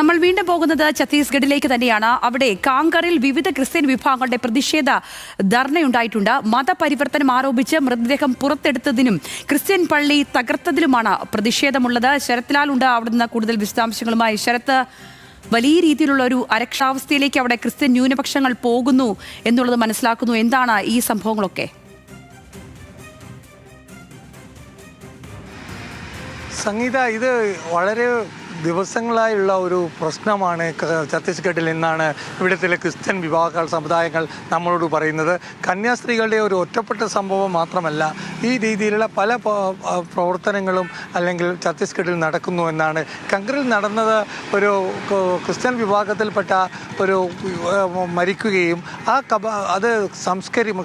നമ്മൾ വീണ്ടും പോകുന്നത് ഛത്തീസ്ഗഡിലേക്ക് തന്നെയാണ്. അവിടെ കാങ്കറിൽ വിവിധ ക്രിസ്ത്യൻ വിഭാഗങ്ങളുടെ പ്രതിഷേധ ധർണയുണ്ടായിട്ടുണ്ട്. മതപരിവർത്തനം ആരോപിച്ച് മൃതദേഹം പുറത്തെടുത്തതിനും ക്രിസ്ത്യൻ പള്ളി തകർത്തതിലുമാണ് പ്രതിഷേധമുള്ളത്. ശരത്ലാൽ ഉണ്ട് അവിടെ നിന്ന് കൂടുതൽ വിശദാംശങ്ങളുമായി. ശരത്ത്, വലിയ രീതിയിലുള്ള ഒരു അരക്ഷാവസ്ഥയിലേക്ക് അവിടെ ക്രിസ്ത്യൻ ന്യൂനപക്ഷങ്ങൾ പോകുന്നു എന്നുള്ളത് മനസ്സിലാക്കുന്നു. എന്താണ് ഈ സംഭവങ്ങളൊക്കെ? സംഗീത, ഇത് വളരെ ദിവസങ്ങളായുള്ള ഒരു പ്രശ്നമാണ് ഛത്തീസ്ഗഡിൽ എന്നാണ് ഇവിടുത്തെ ക്രിസ്ത്യൻ വിഭാഗ സമുദായങ്ങൾ നമ്മളോട് പറയുന്നത്. കന്യാസ്ത്രീകളുടെ ഒരു ഒറ്റപ്പെട്ട സംഭവം മാത്രമല്ല, ഈ രീതിയിലുള്ള പല പ്രവർത്തനങ്ങളും അല്ലെങ്കിൽ ഛത്തീസ്ഗഡിൽ നടക്കുന്നു എന്നാണ്. കങ്കറിൽ നടന്നത് ഒരു ക്രിസ്ത്യൻ വിഭാഗത്തിൽപ്പെട്ട ഒരു മരിക്കുകയും അത്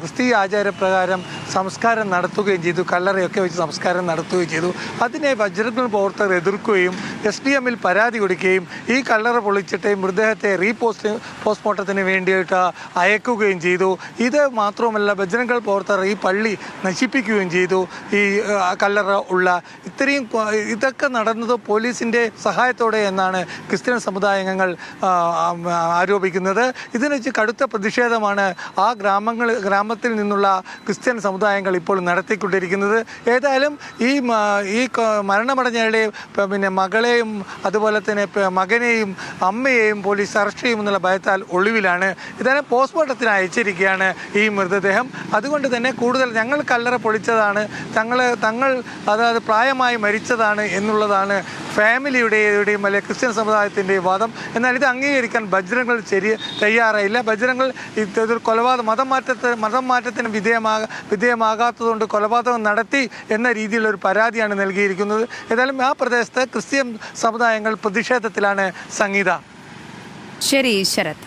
ക്രിസ്തീയ ആചാരപ്രകാരം സംസ്കാരം നടത്തുകയും ചെയ്തു. കല്ലറയൊക്കെ വെച്ച് സംസ്കാരം നടത്തുകയും ചെയ്തു. അതിനെ ബജ്രംഗ് പ്രവർത്തകർ എതിർക്കുകയും SDM പരാതി കൊടുക്കുകയും ഈ കല്ലറ പൊളിച്ചിട്ട് മൃതദേഹത്തെ പോസ്റ്റ്മോർട്ടത്തിന് വേണ്ടിയിട്ട് അയക്കുകയും ചെയ്തു. ഇത് മാത്രമല്ല, ബജ്രംഗ് പ്രവർത്തകർ ഈ പള്ളി നശിപ്പിക്കുകയും ചെയ്തു. ഈ കല്ലറ ഇതൊക്കെ നടന്നത് പോലീസിൻ്റെ സഹായത്തോടെ എന്നാണ് ക്രിസ്ത്യൻ സമുദായങ്ങൾ ആരോപിക്കുന്നത്. ഇതിന് വെച്ച് കടുത്ത പ്രതിഷേധമാണ് ആ ഗ്രാമത്തിൽ നിന്നുള്ള ക്രിസ്ത്യൻ സമുദായങ്ങൾ ഇപ്പോൾ നടത്തിക്കൊണ്ടിരിക്കുന്നത്. ഏതായാലും ഈ മരണമടഞ്ഞയാളുടെ മകളെയും അതുപോലെ തന്നെ മകനെയും അമ്മയെയും പോലീസ് അറസ്റ്റ് ചെയ്യുമെന്നുള്ള ഭയത്താൽ ഒളിവിലാണ്. ഇതാണ് പോസ്റ്റ്മോർട്ടത്തിന് അയച്ചിരിക്കുകയാണ് ഈ മൃതദേഹം. അതുകൊണ്ട് തന്നെ കൂടുതൽ ഞങ്ങൾ കല്ലറ പൊളിച്ചതാണ്, അതായത് പ്രായമായി മരിച്ചതാണ് എന്നുള്ളതാണ് ഫാമിലിയുടെയും അല്ലെങ്കിൽ ക്രിസ്ത്യൻ സമുദായത്തിൻ്റെയും വാദം. എന്നാൽ ഇത് അംഗീകരിക്കാൻ ബജ്രംഗ് തയ്യാറായില്ല. ബജ്രംഗ് ഇതൊരു മതം മാറ്റത്തിന് വിധേയമാകാത്തതുകൊണ്ട് കൊലപാതകം നടത്തി എന്ന രീതിയിലൊരു പരാതിയാണ് നൽകിയിരിക്കുന്നത്. ഏതായാലും ആ പ്രദേശത്ത് ക്രിസ്ത്യൻ സമുദായങ്ങൾ പ്രതിഷേധത്തിലാണ്. സംഗീത. ശരി ശരത്.